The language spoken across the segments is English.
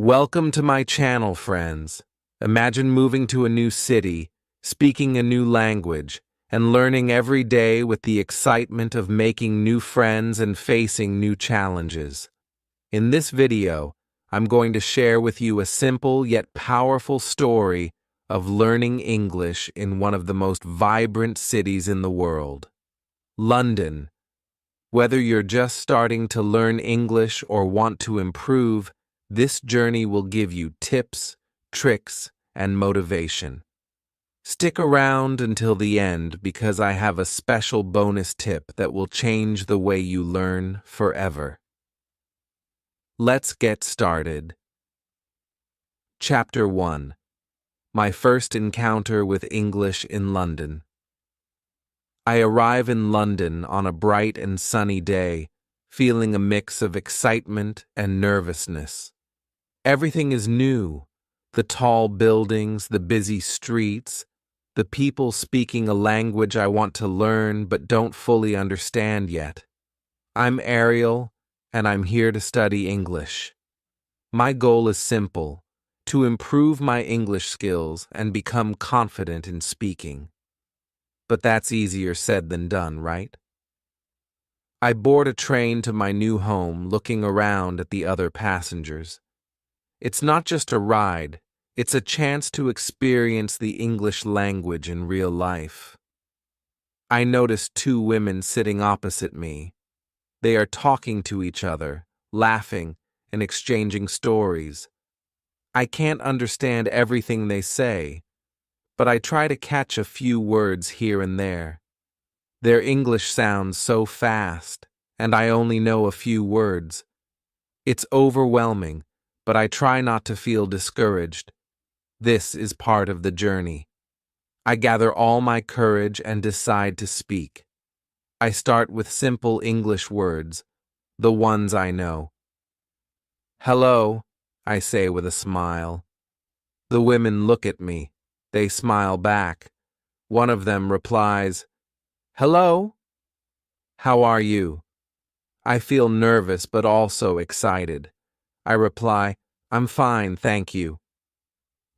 Welcome to my channel, friends. Imagine moving to a new city, speaking a new language, and learning every day with the excitement of making new friends and facing new challenges. In this video, I'm going to share with you a simple yet powerful story of learning English in one of the most vibrant cities in the world, London. Whether you're just starting to learn English or want to improve, this journey will give you tips, tricks, and motivation. Stick around until the end because I have a special bonus tip that will change the way you learn forever. Let's get started. Chapter 1. My first encounter with English in London. I arrive in London on a bright and sunny day, feeling a mix of excitement and nervousness. Everything is new: the tall buildings, the busy streets, the people speaking a language I want to learn but don't fully understand yet. I'm Ariel, and I'm here to study English. My goal is simple: to improve my English skills and become confident in speaking. But that's easier said than done, right? I board a train to my new home, looking around at the other passengers. It's not just a ride, it's a chance to experience the English language in real life. I notice two women sitting opposite me. They are talking to each other, laughing, and exchanging stories. I can't understand everything they say, but I try to catch a few words here and there. Their English sounds so fast, and I only know a few words. It's overwhelming, but I try not to feel discouraged. This is part of the journey. I gather all my courage and decide to speak. I start with simple English words, the ones I know. "Hello," I say with a smile. The women look at me. They smile back. One of them replies, "Hello? How are you?" I feel nervous but also excited. I reply, "I'm fine, thank you."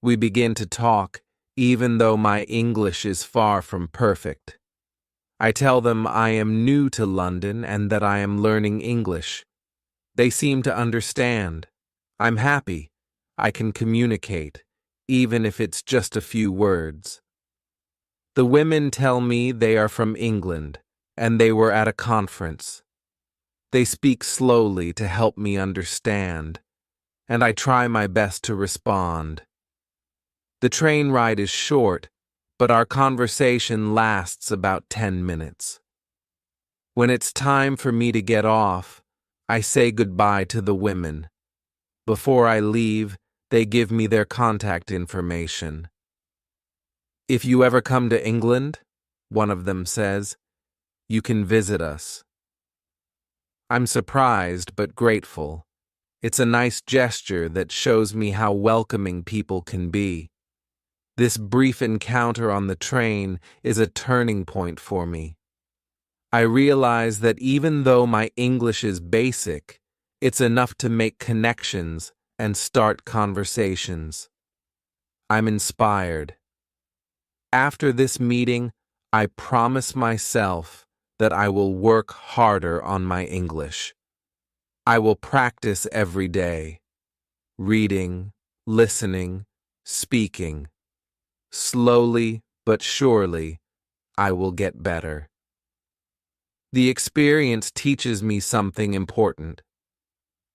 We begin to talk, even though my English is far from perfect. I tell them I am new to London and that I am learning English. They seem to understand. I'm happy. I can communicate, even if it's just a few words. The women tell me they are from England, and they were at a conference. They speak slowly to help me understand, and I try my best to respond. The train ride is short, but our conversation lasts about 10 minutes. When it's time for me to get off, I say goodbye to the women. Before I leave, they give me their contact information. "If you ever come to England," one of them says, "you can visit us." I'm surprised but grateful. It's a nice gesture that shows me how welcoming people can be. This brief encounter on the train is a turning point for me. I realize that even though my English is basic, it's enough to make connections and start conversations. I'm inspired. After this meeting, I promise myself that I will work harder on my English. I will practice every day, reading, listening, speaking. Slowly but surely, I will get better. The experience teaches me something important.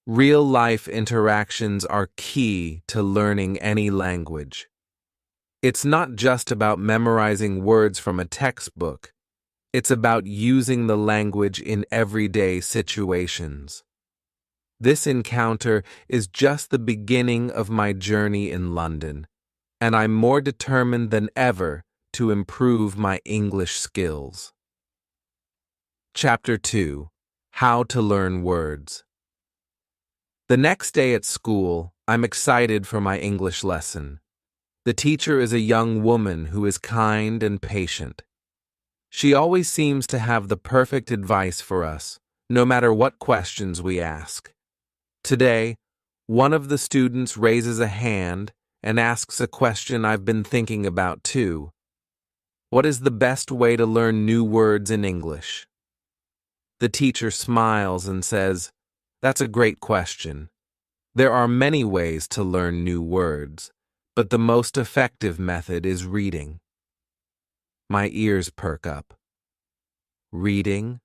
Real-life interactions are key to learning any language. It's not just about memorizing words from a textbook. It's about using the language in everyday situations. This encounter is just the beginning of my journey in London, and I'm more determined than ever to improve my English skills. Chapter 2. How to learn words. The next day at school, I'm excited for my English lesson. The teacher is a young woman who is kind and patient. She always seems to have the perfect advice for us, no matter what questions we ask. Today, One of the students raises a hand and asks a question I've been thinking about too. What is the best way to learn new words in English? The teacher smiles and says, "That's a great question. There are many ways to learn new words, but the most effective method is reading." My ears perk up. Reading?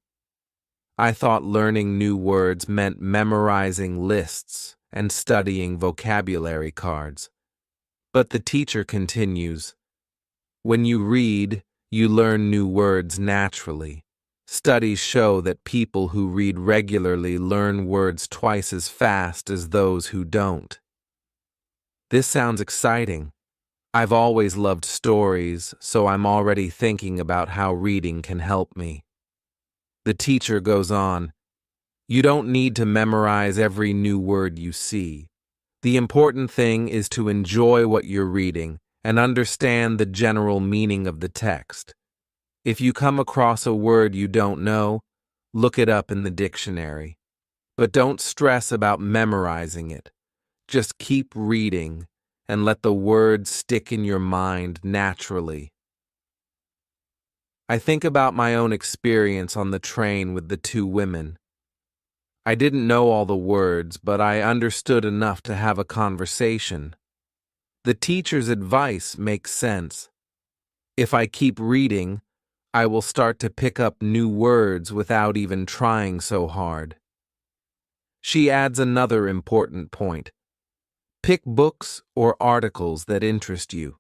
I thought learning new words meant memorizing lists and studying vocabulary cards. But the teacher continues, "When you read, you learn new words naturally. Studies show that people who read regularly learn words twice as fast as those who don't." This sounds exciting. I've always loved stories, so I'm already thinking about how reading can help me. The teacher goes on, "You don't need to memorize every new word you see. The important thing is to enjoy what you're reading and understand the general meaning of the text. If you come across a word you don't know, look it up in the dictionary. But don't stress about memorizing it. Just keep reading and let the words stick in your mind naturally." I think about my own experience on the train with the two women. I didn't know all the words, but I understood enough to have a conversation. The teacher's advice makes sense. If I keep reading, I will start to pick up new words without even trying so hard. She adds another important point. Pick books or articles that interest you.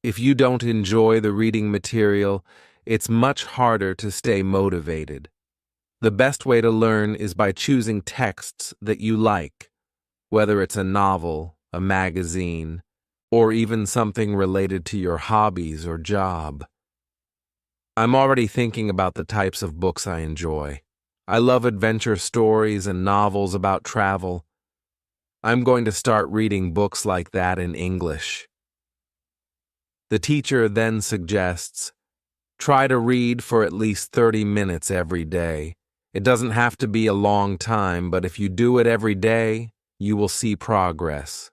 If you don't enjoy the reading material, it's much harder to stay motivated. The best way to learn is by choosing texts that you like, whether it's a novel, a magazine, or even something related to your hobbies or job. I'm already thinking about the types of books I enjoy. I love adventure stories and novels about travel. I'm going to start reading books like that in English. The teacher then suggests, try to read for at least 30 minutes every day. It doesn't have to be a long time, but if you do it every day, you will see progress.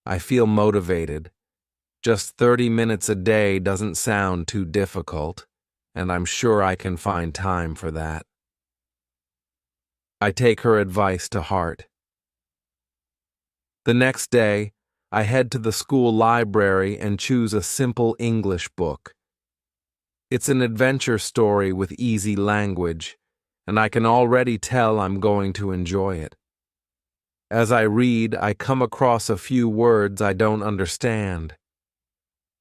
I feel motivated. Just 30 minutes a day doesn't sound too difficult, and I'm sure I can find time for that. I take her advice to heart. The next day, I head to the school library and choose a simple English book. It's an adventure story with easy language, and I can already tell I'm going to enjoy it. As I read, I come across a few words I don't understand.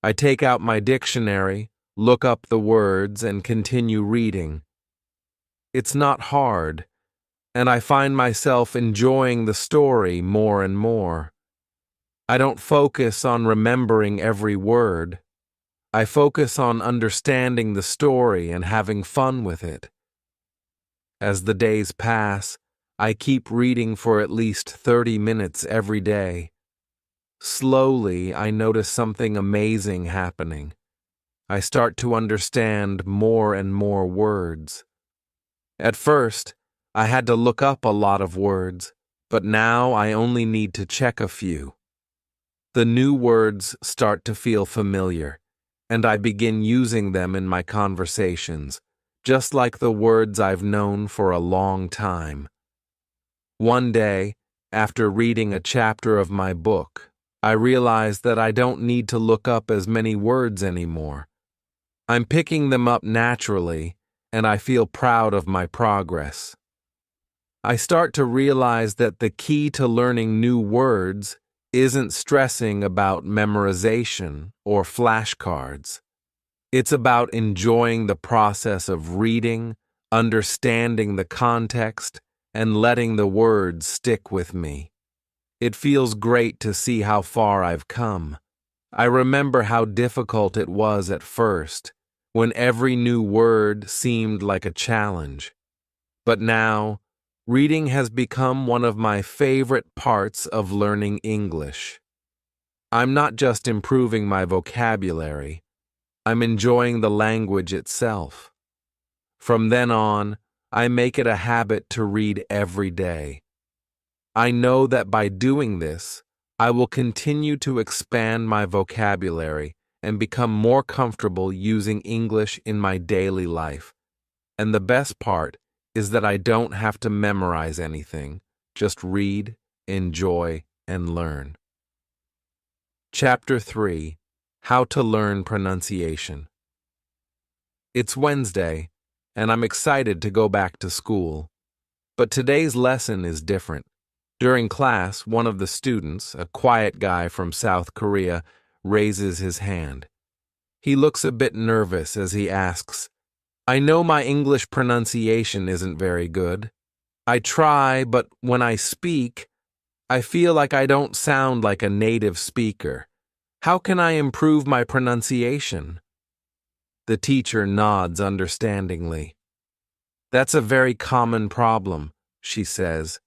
I take out my dictionary, look up the words, and continue reading. It's not hard, and I find myself enjoying the story more and more. I don't focus on remembering every word. I focus on understanding the story and having fun with it. As the days pass, I keep reading for at least 30 minutes every day. Slowly, I notice something amazing happening. I start to understand more and more words. At first, I had to look up a lot of words, but now I only need to check a few. The new words start to feel familiar, and I begin using them in my conversations, just like the words I've known for a long time. One day, after reading a chapter of my book, I realized that I don't need to look up as many words anymore. I'm picking them up naturally, and I feel proud of my progress. I start to realize that the key to learning new words isn't stressing about memorization or flashcards. It's about enjoying the process of reading, understanding the context, and letting the words stick with me. It feels great to see how far I've come. I remember how difficult it was at first, when every new word seemed like a challenge. But now, reading has become one of my favorite parts of learning English. I'm not just improving my vocabulary, I'm enjoying the language itself. From then on, I make it a habit to read every day. I know that by doing this, I will continue to expand my vocabulary and become more comfortable using English in my daily life. And the best part is that I don't have to memorize anything, just read, enjoy, and learn. Chapter 3: How to Learn Pronunciation. It's Wednesday, and I'm excited to go back to school. But today's lesson is different. During class, one of the students, a quiet guy from South Korea, raises his hand. He looks a bit nervous as he asks, "I know my English pronunciation isn't very good. I try, but when I speak, I feel like I don't sound like a native speaker. How can I improve my pronunciation?" The teacher nods understandingly. "That's a very common problem," she says.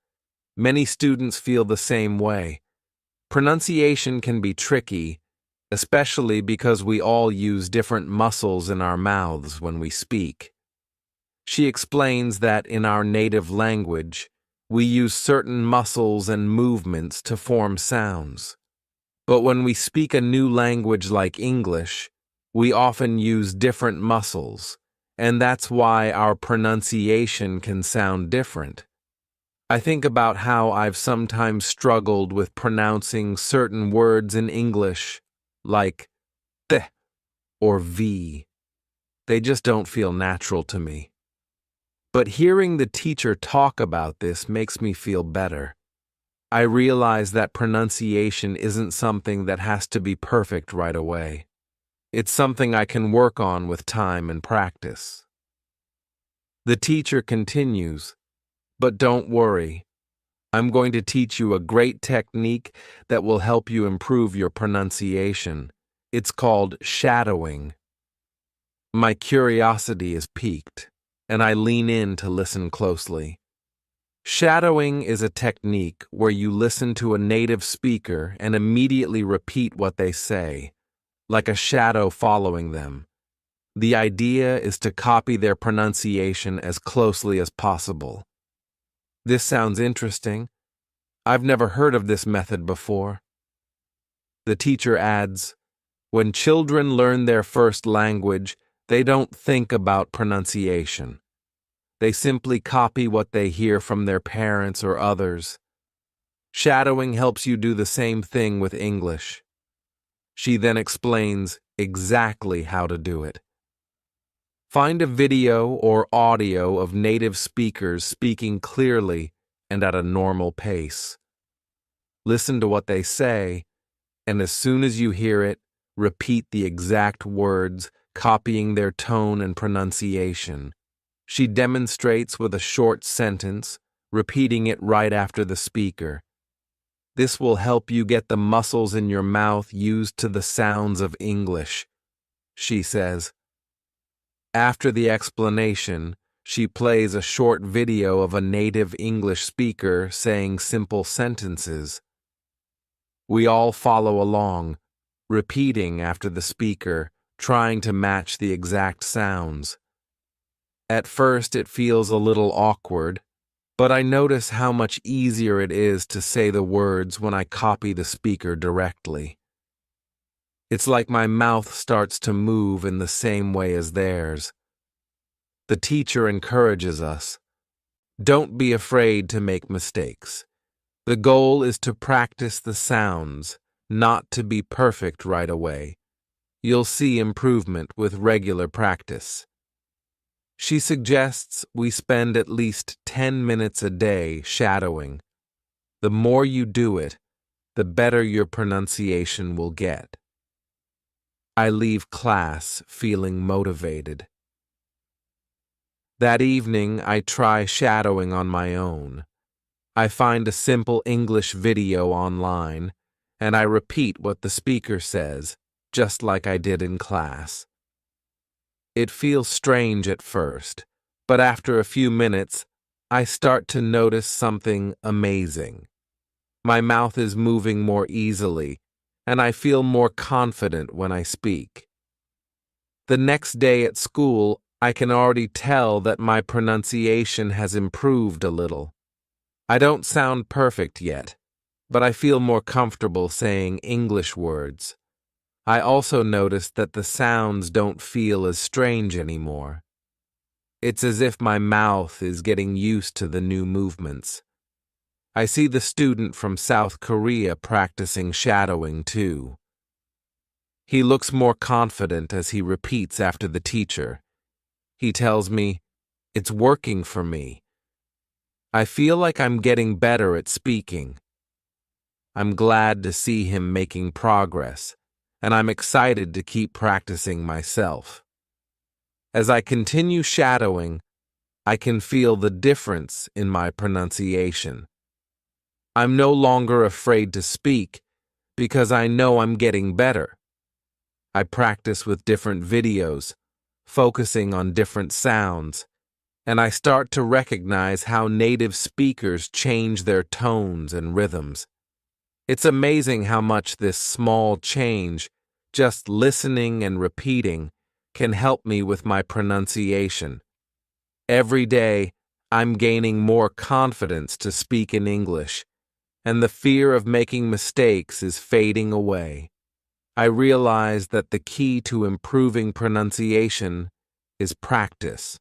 "Many students feel the same way. Pronunciation can be tricky, especially because we all use different muscles in our mouths when we speak." She explains that in our native language, we use certain muscles and movements to form sounds. But when we speak a new language like English, we often use different muscles, and that's why our pronunciation can sound different. I think about how I've sometimes struggled with pronouncing certain words in English, like th or v. They just don't feel natural to me. But hearing the teacher talk about this makes me feel better. I realize that pronunciation isn't something that has to be perfect right away. It's something I can work on with time and practice. The teacher continues, "But don't worry. I'm going to teach you a great technique that will help you improve your pronunciation. It's called shadowing." My curiosity is piqued, and I lean in to listen closely. Shadowing is a technique where you listen to a native speaker and immediately repeat what they say, like a shadow following them. The idea is to copy their pronunciation as closely as possible. This sounds interesting. I've never heard of this method before. The teacher adds, "When children learn their first language, they don't think about pronunciation. They simply copy what they hear from their parents or others. Shadowing helps you do the same thing with English." She then explains exactly how to do it. Find a video or audio of native speakers speaking clearly and at a normal pace. Listen to what they say, and as soon as you hear it, repeat the exact words, copying their tone and pronunciation. She demonstrates with a short sentence, repeating it right after the speaker. This will help you get the muscles in your mouth used to the sounds of English, she says. After the explanation, she plays a short video of a native English speaker saying simple sentences. We all follow along, repeating after the speaker, trying to match the exact sounds. At first it feels a little awkward, but I notice how much easier it is to say the words when I copy the speaker directly. It's like my mouth starts to move in the same way as theirs. The teacher encourages us. Don't be afraid to make mistakes. The goal is to practice the sounds, not to be perfect right away. You'll see improvement with regular practice. She suggests we spend at least 10 minutes a day shadowing. The more you do it, the better your pronunciation will get. I leave class feeling motivated. That evening, I try shadowing on my own. I find a simple English video online, and I repeat what the speaker says, just like I did in class. It feels strange at first, but after a few minutes, I start to notice something amazing. My mouth is moving more easily, and I feel more confident when I speak. The next day at school, I can already tell that my pronunciation has improved a little. I don't sound perfect yet, but I feel more comfortable saying English words. I also noticed that the sounds don't feel as strange anymore. It's as if my mouth is getting used to the new movements. I see the student from South Korea practicing shadowing too. He looks more confident as he repeats after the teacher. He tells me, "It's working for me." I feel like I'm getting better at speaking. I'm glad to see him making progress, and I'm excited to keep practicing myself. As I continue shadowing, I can feel the difference in my pronunciation. I'm no longer afraid to speak because I know I'm getting better. I practice with different videos, focusing on different sounds, and I start to recognize how native speakers change their tones and rhythms. It's amazing how much this small change, just listening and repeating, can help me with my pronunciation. Every day, I'm gaining more confidence to speak in English, and the fear of making mistakes is fading away. I realize that the key to improving pronunciation is practice.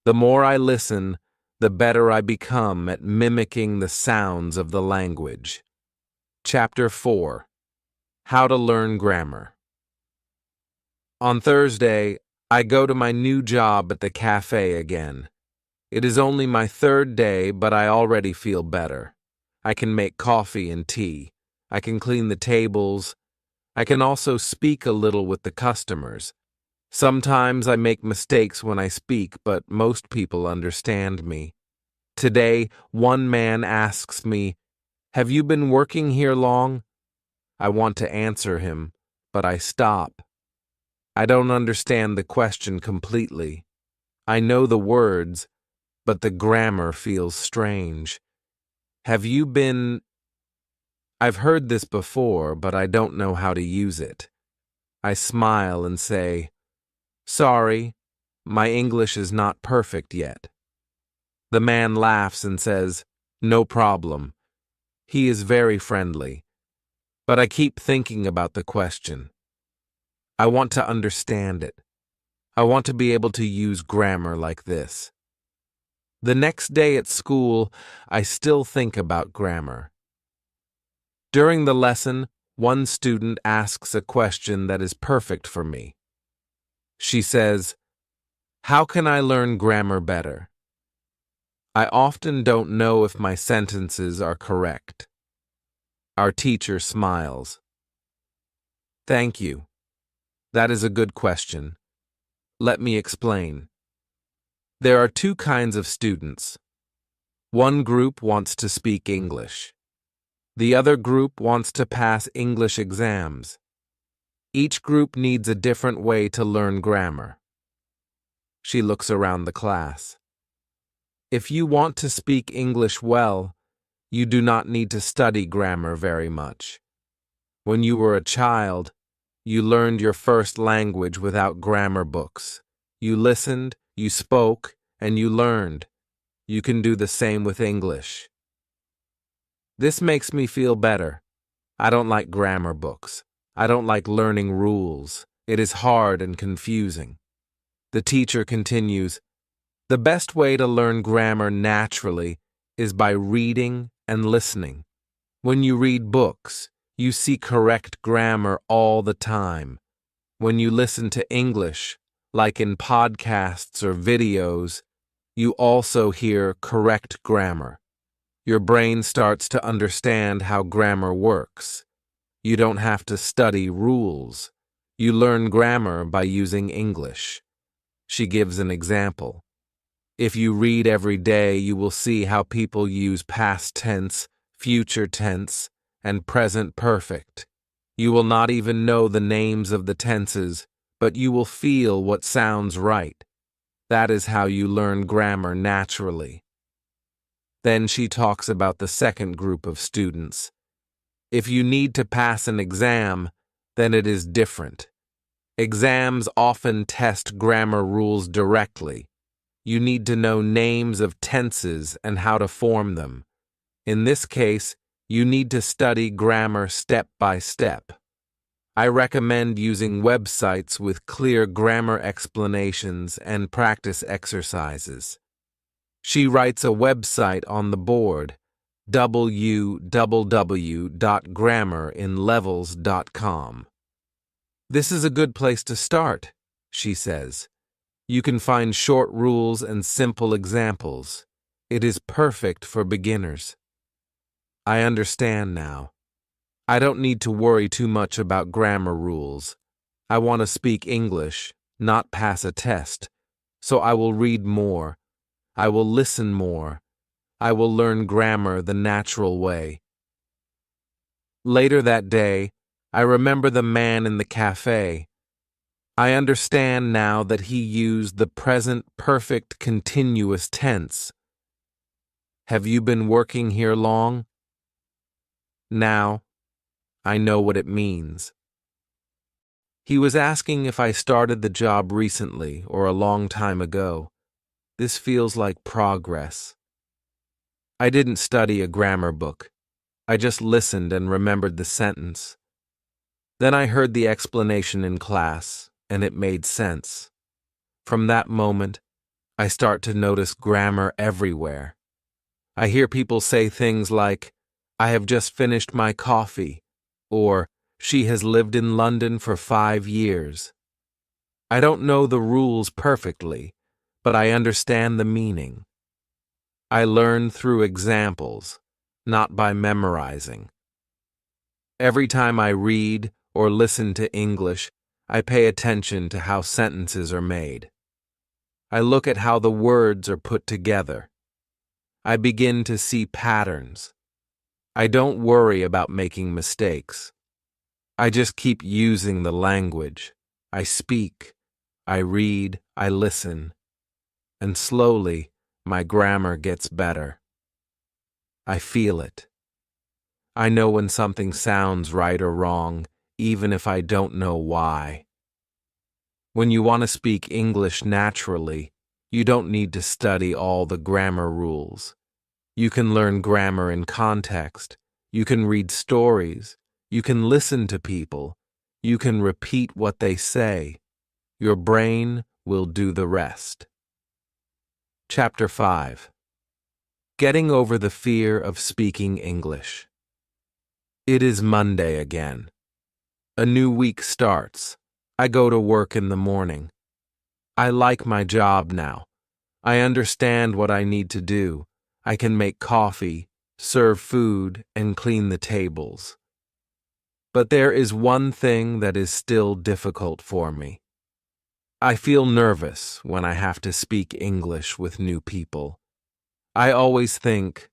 The more I listen, the better I become at mimicking the sounds of the language. Chapter 4: How to Learn Grammar. On Thursday, I go to my new job at the cafe again. It is only my third day, but I already feel better. I can make coffee and tea. I can clean the tables. I can also speak a little with the customers. Sometimes I make mistakes when I speak, but most people understand me. Today, one man asks me, "Have you been working here long?" I want to answer him, but I stop. I don't understand the question completely. I know the words, but the grammar feels strange. Have you been... I've heard this before, but I don't know how to use it. I smile and say, "Sorry, my English is not perfect yet." The man laughs and says, "No problem." He is very friendly. But I keep thinking about the question. I want to understand it. I want to be able to use grammar like this. The next day at school, I still think about grammar. During the lesson, one student asks a question that is perfect for me. She says, "How can I learn grammar better?" I often don't know if my sentences are correct. Our teacher smiles. "Thank you. That is a good question. Let me explain. There are two kinds of students. One group wants to speak English. The other group wants to pass English exams. Each group needs a different way to learn grammar." She looks around the class. If you want to speak English well, you do not need to study grammar very much. When you were a child, you learned your first language without grammar books. You listened, you spoke, and you learned. You can do the same with English. This makes me feel better. I don't like grammar books. I don't like learning rules. It is hard and confusing. The teacher continues, "The best way to learn grammar naturally is by reading and listening. When you read books, you see correct grammar all the time. When you listen to English, like in podcasts or videos, you also hear correct grammar. Your brain starts to understand how grammar works. You don't have to study rules. You learn grammar by using English." She gives an example. If you read every day, you will see how people use past tense, future tense, and present perfect. You will not even know the names of the tenses, but you will feel what sounds right. That is how you learn grammar naturally. Then she talks about the second group of students. If you need to pass an exam, then it is different. Exams often test grammar rules directly. You need to know names of tenses and how to form them. In this case, you need to study grammar step by step. I recommend using websites with clear grammar explanations and practice exercises. She writes a website on the board, www.grammerinlevels.com. This is a good place to start, she says. You can find short rules and simple examples. It is perfect for beginners. I understand now. I don't need to worry too much about grammar rules. I want to speak English, not pass a test. So I will read more. I will listen more. I will learn grammar the natural way. Later that day, I remember the man in the cafe. I understand now that he used the present perfect continuous tense. Have you been working here long? Now, I know what it means. He was asking if I started the job recently or a long time ago. This feels like progress. I didn't study a grammar book. I just listened and remembered the sentence. Then I heard the explanation in class, and it made sense. From that moment, I start to notice grammar everywhere. I hear people say things like, I have just finished my coffee, or she has lived in London for 5 years. I don't know the rules perfectly, but I understand the meaning. I learn through examples, not by memorizing. Every time I read or listen to English, I pay attention to how sentences are made. I look at how the words are put together. I begin to see patterns. I don't worry about making mistakes. I just keep using the language. I speak, I read, I listen, and slowly my grammar gets better. I feel it. I know when something sounds right or wrong, even if I don't know why. When you want to speak English naturally, you don't need to study all the grammar rules. You can learn grammar in context. You can read stories. You can listen to people. You can repeat what they say. Your brain will do the rest. Chapter 5. Getting over the fear of speaking English. It is Monday again. A new week starts. I go to work in the morning. I like my job now. I understand what I need to do. I can make coffee, serve food, and clean the tables. But there is one thing that is still difficult for me. I feel nervous when I have to speak English with new people. I always think,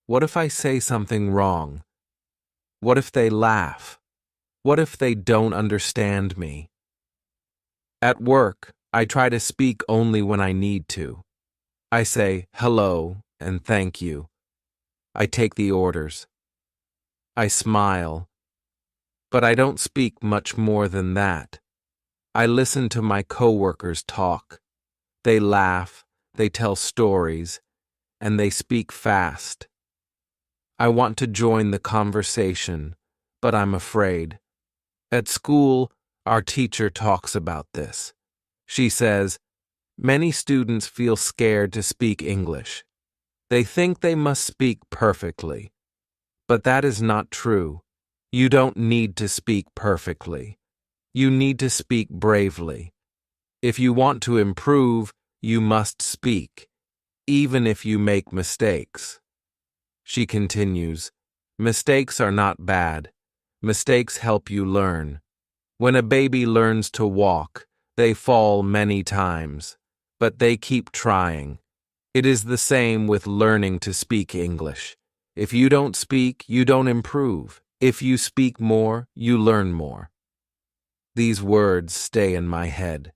what if I say something wrong? What if they laugh? What if they don't understand me? At work, I try to speak only when I need to. I say hello and thank you. I take the orders. I smile. But I don't speak much more than that. I listen to my coworkers talk. They laugh, they tell stories, and they speak fast. I want to join the conversation, but I'm afraid. At school, our teacher talks about this. She says, many students feel scared to speak English. They think they must speak perfectly. But that is not true. You don't need to speak perfectly. You need to speak bravely. If you want to improve, you must speak, even if you make mistakes. She continues, mistakes are not bad. Mistakes help you learn. When a baby learns to walk, they fall many times, but they keep trying. It is the same with learning to speak English. If you don't speak, you don't improve. If you speak more, you learn more. These words stay in my head.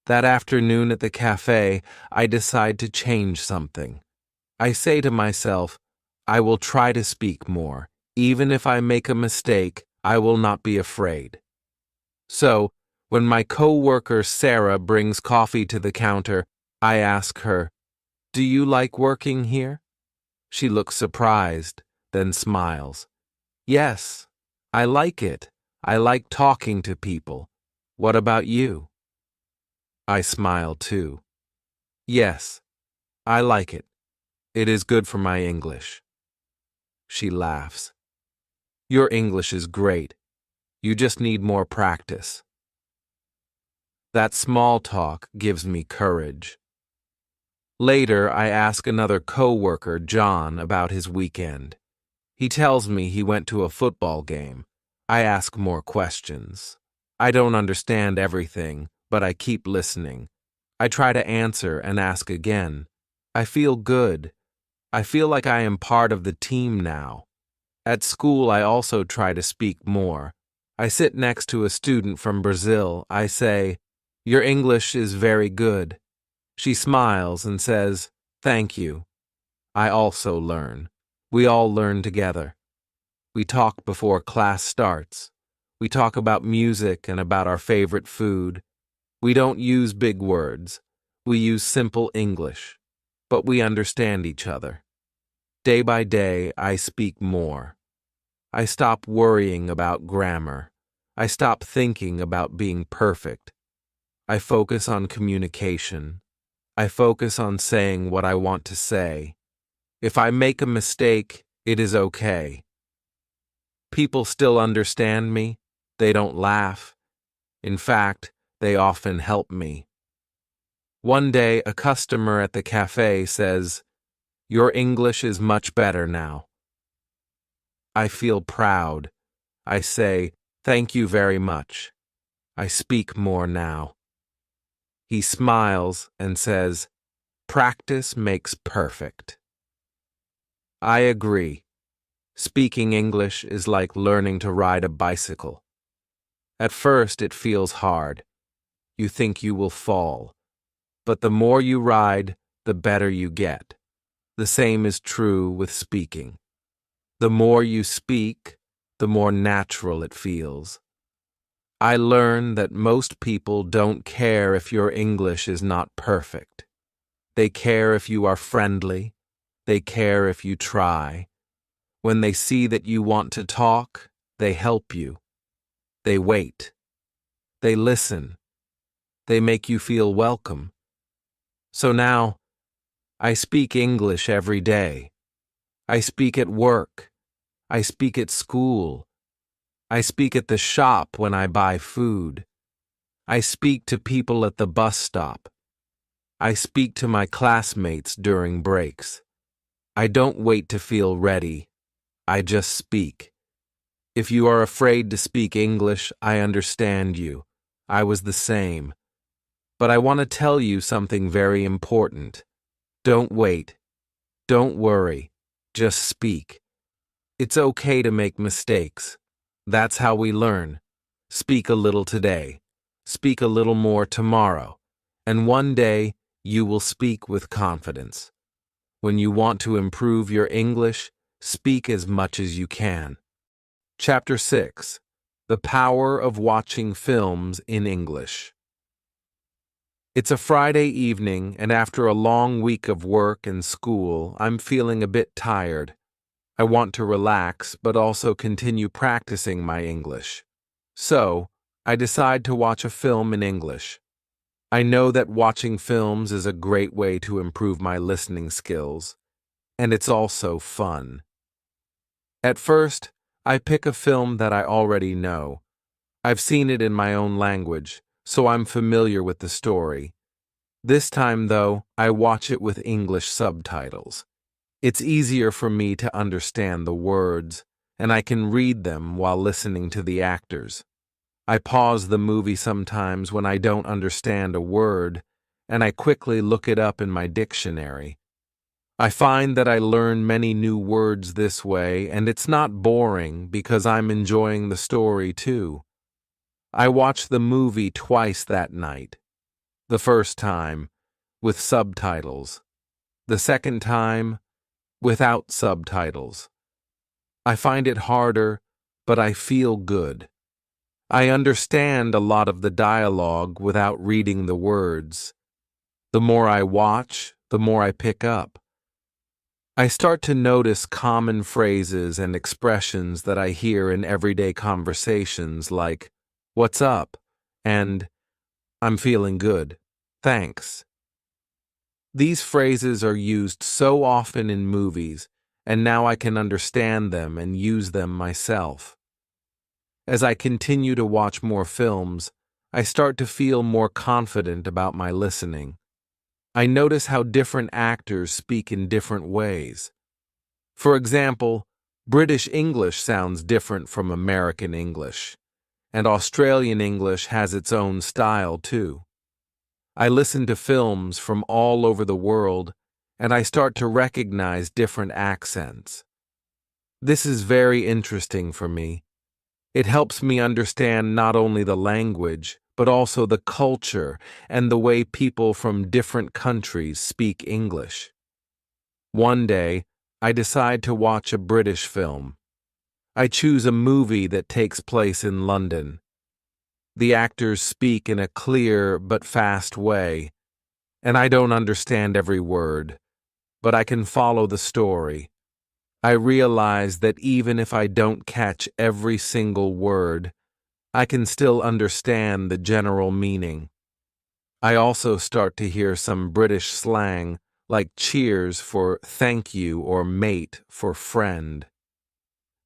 That afternoon at the cafe, I decide to change something. I say to myself, I will try to speak more. Even if I make a mistake, I will not be afraid. So, when my co-worker Sarah brings coffee to the counter, I ask her, do you like working here? She looks surprised, then smiles. Yes, I like it. I like talking to people. What about you? I smile too. Yes, I like it. It is good for my English. She laughs. Your English is great. You just need more practice. That small talk gives me courage. Later, I ask another co-worker, John, about his weekend. He tells me he went to a football game. I ask more questions. I don't understand everything, but I keep listening. I try to answer and ask again. I feel good. I feel like I am part of the team now. At school, I also try to speak more. I sit next to a student from Brazil. I say, "Your English is very good." She smiles and says, "Thank you." I also learn. We all learn together. We talk before class starts. We talk about music and about our favorite food. We don't use big words. We use simple English. But we understand each other. Day by day, I speak more. I stop worrying about grammar. I stop thinking about being perfect. I focus on communication. I focus on saying what I want to say. If I make a mistake, it is okay. People still understand me. They don't laugh. In fact, they often help me. One day, a customer at the cafe says, "Your English is much better now." I feel proud. I say, "Thank you very much. I speak more now." He smiles and says, "Practice makes perfect." I agree. Speaking English is like learning to ride a bicycle. At first, it feels hard. You think you will fall. But the more you ride, the better you get. The same is true with speaking. The more you speak, the more natural it feels. I learn that most people don't care if your English is not perfect. They care if you are friendly. They care if you try. When they see that you want to talk, they help you. They wait. They listen. They make you feel welcome. So now, I speak English every day. I speak at work. I speak at school. I speak at the shop when I buy food. I speak to people at the bus stop. I speak to my classmates during breaks. I don't wait to feel ready. I just speak. If you are afraid to speak English, I understand you. I was the same. But I want to tell you something very important. Don't wait. Don't worry. Just speak. It's okay to make mistakes. That's how we learn. Speak a little today. Speak a little more tomorrow. And one day, you will speak with confidence. When you want to improve your English, speak as much as you can. Chapter 6. The Power of Watching Films in English. It's a Friday evening, and after a long week of work and school, I'm feeling a bit tired. I want to relax, but also continue practicing my English. So, I decide to watch a film in English. I know that watching films is a great way to improve my listening skills, and it's also fun. At first, I pick a film that I already know. I've seen it in my own language, so I'm familiar with the story. This time, though, I watch it with English subtitles. It's easier for me to understand the words, and I can read them while listening to the actors. I pause the movie sometimes when I don't understand a word, and I quickly look it up in my dictionary. I find that I learn many new words this way, and it's not boring because I'm enjoying the story too. I watched the movie twice that night. The first time, with subtitles. The second time, without subtitles. I find it harder, but I feel good. I understand a lot of the dialogue without reading the words. The more I watch, the more I pick up. I start to notice common phrases and expressions that I hear in everyday conversations like, "What's up?" and "I'm feeling good. Thanks." These phrases are used so often in movies, and now I can understand them and use them myself. As I continue to watch more films, I start to feel more confident about my listening. I notice how different actors speak in different ways. For example, British English sounds different from American English, and Australian English has its own style too. I listen to films from all over the world, and I start to recognize different accents. This is very interesting for me. It helps me understand not only the language, but also the culture and the way people from different countries speak English. One day, I decide to watch a British film. I choose a movie that takes place in London. The actors speak in a clear but fast way, and I don't understand every word, but I can follow the story. I realize that even if I don't catch every single word, I can still understand the general meaning. I also start to hear some British slang, like cheers for thank you or mate for friend.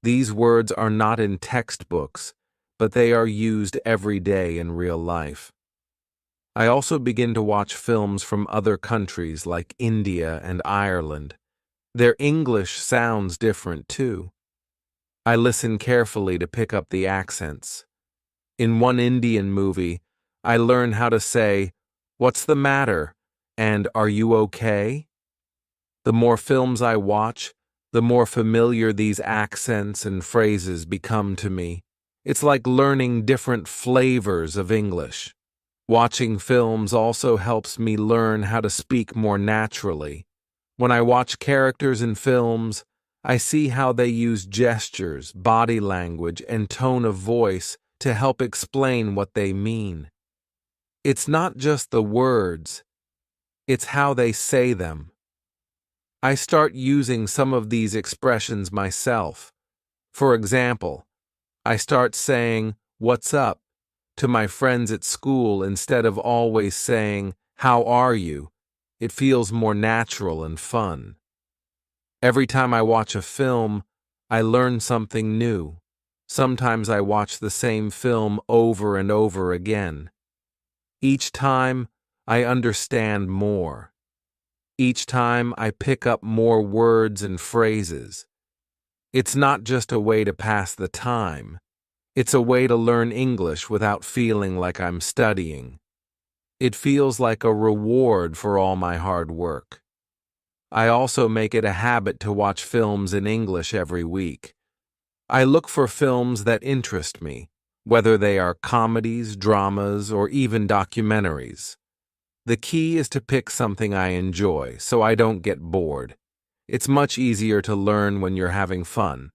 These words are not in textbooks, but they are used every day in real life. I also begin to watch films from other countries like India and Ireland. Their English sounds different too. I listen carefully to pick up the accents. In one Indian movie, I learn how to say, "What's the matter?" and "Are you okay?" The more films I watch, the more familiar these accents and phrases become to me. It's like learning different flavors of English. Watching films also helps me learn how to speak more naturally. When I watch characters in films, I see how they use gestures, body language, and tone of voice to help explain what they mean. It's not just the words, it's how they say them. I start using some of these expressions myself. For example, I start saying, "What's up?" to my friends at school instead of always saying, "How are you?" It feels more natural and fun. Every time I watch a film, I learn something new. Sometimes I watch the same film over and over again. Each time, I understand more. Each time, I pick up more words and phrases. It's not just a way to pass the time. It's a way to learn English without feeling like I'm studying. It feels like a reward for all my hard work. I also make it a habit to watch films in English every week. I look for films that interest me, whether they are comedies, dramas, or even documentaries. The key is to pick something I enjoy so I don't get bored. It's much easier to learn when you're having fun.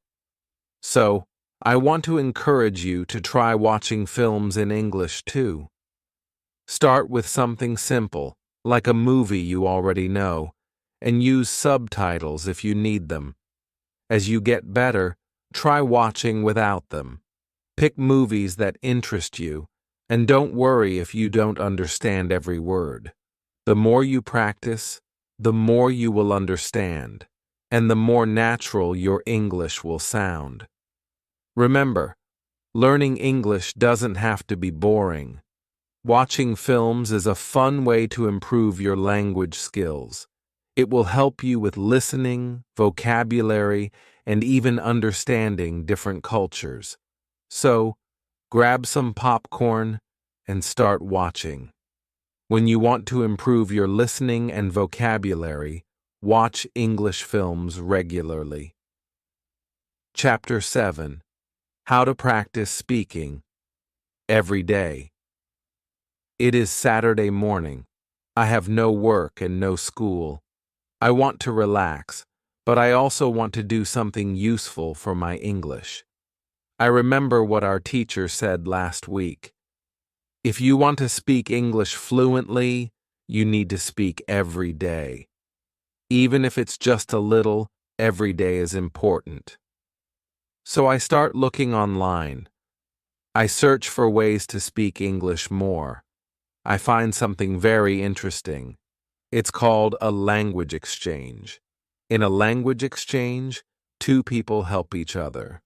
So, I want to encourage you to try watching films in English too. Start with something simple, like a movie you already know, and use subtitles if you need them. As you get better, try watching without them. Pick movies that interest you, and don't worry if you don't understand every word. The more you practice, the more you will understand, and the more natural your English will sound. Remember, learning English doesn't have to be boring. Watching films is a fun way to improve your language skills. It will help you with listening, vocabulary, and even understanding different cultures. So, grab some popcorn and start watching. When you want to improve your listening and vocabulary, watch English films regularly. Chapter 7: How to Practice Speaking Every Day. It is Saturday morning. I have no work and no school. I want to relax, but I also want to do something useful for my English. I remember what our teacher said last week. If you want to speak English fluently, you need to speak every day. Even if it's just a little, every day is important. So I start looking online. I search for ways to speak English more. I find something very interesting. It's called a language exchange. In a language exchange, two people help each other.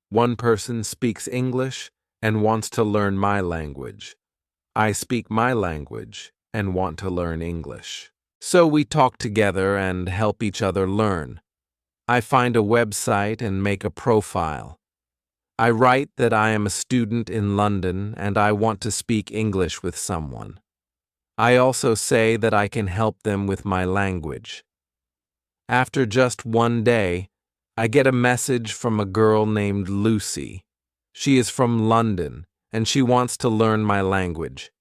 One person speaks English and wants to learn my language. I speak my language and want to learn English. So we talk together and help each other learn. I find a website and make a profile. I write that I am a student in London and I want to speak English with someone. I also say that I can help them with my language. After just one day, I get a message from a girl named Lucy. She is from London and she wants to learn my language.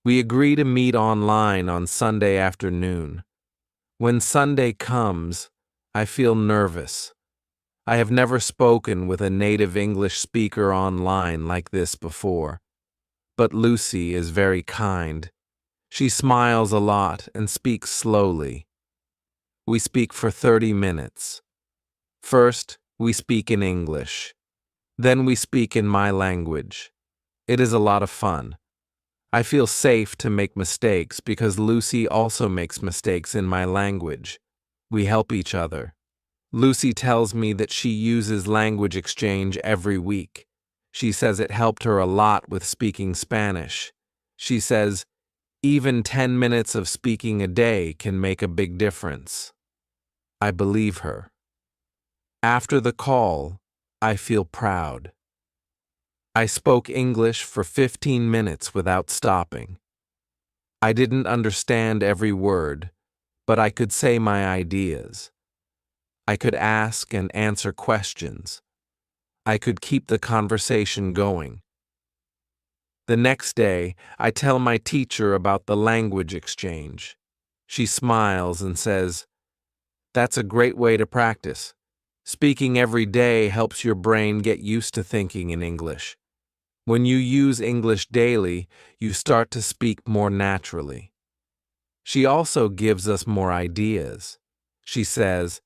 We agree to meet online on Sunday afternoon. When Sunday comes, I feel nervous. I have never spoken with a native English speaker online like this before. But Lucy is very kind. She smiles a lot and speaks slowly. We speak for 30 minutes. First, we speak in English. Then we speak in my language. It is a lot of fun. I feel safe to make mistakes because Lucy also makes mistakes in my language. We help each other. Lucy tells me that she uses language exchange every week. She says it helped her a lot with speaking Spanish. She says, even 10 minutes of speaking a day can make a big difference. I believe her. After the call, I feel proud. I spoke English for 15 minutes without stopping. I didn't understand every word, but I could say my ideas. I could ask and answer questions. I could keep the conversation going. The next day, I tell my teacher about the language exchange. She smiles and says, "That's a great way to practice. Speaking every day helps your brain get used to thinking in English. When you use English daily, you start to speak more naturally." She also gives us more ideas. She says,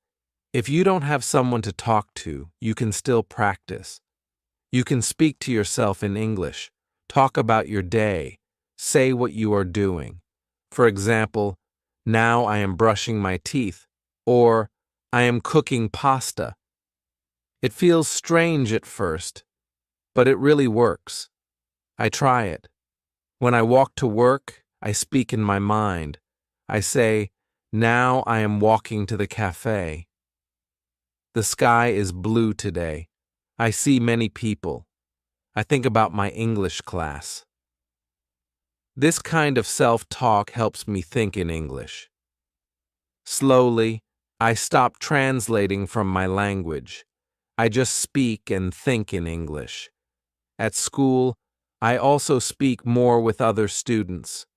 if you don't have someone to talk to, you can still practice. You can speak to yourself in English, talk about your day, say what you are doing. For example, now I am brushing my teeth, or I am cooking pasta. It feels strange at first, but it really works. I try it. When I walk to work, I speak in my mind. I say, now I am walking to the cafe. The sky is blue today. I see many people. I think about my English class. This kind of self-talk helps me think in English. Slowly, I stop translating from my language. I just speak and think in English. At school, I also speak more with other students.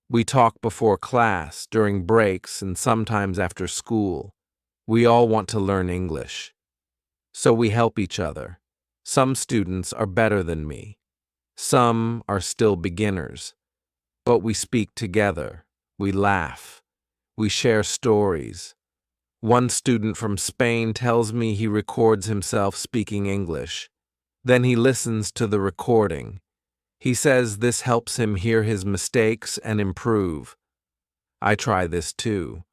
We talk before class, during breaks, and sometimes after school. We all want to learn English. So we help each other. Some students are better than me. Some are still beginners. But we speak together. We laugh. We share stories. One student from Spain tells me he records himself speaking English. Then he listens to the recording. He says this helps him hear his mistakes and improve. I try this too.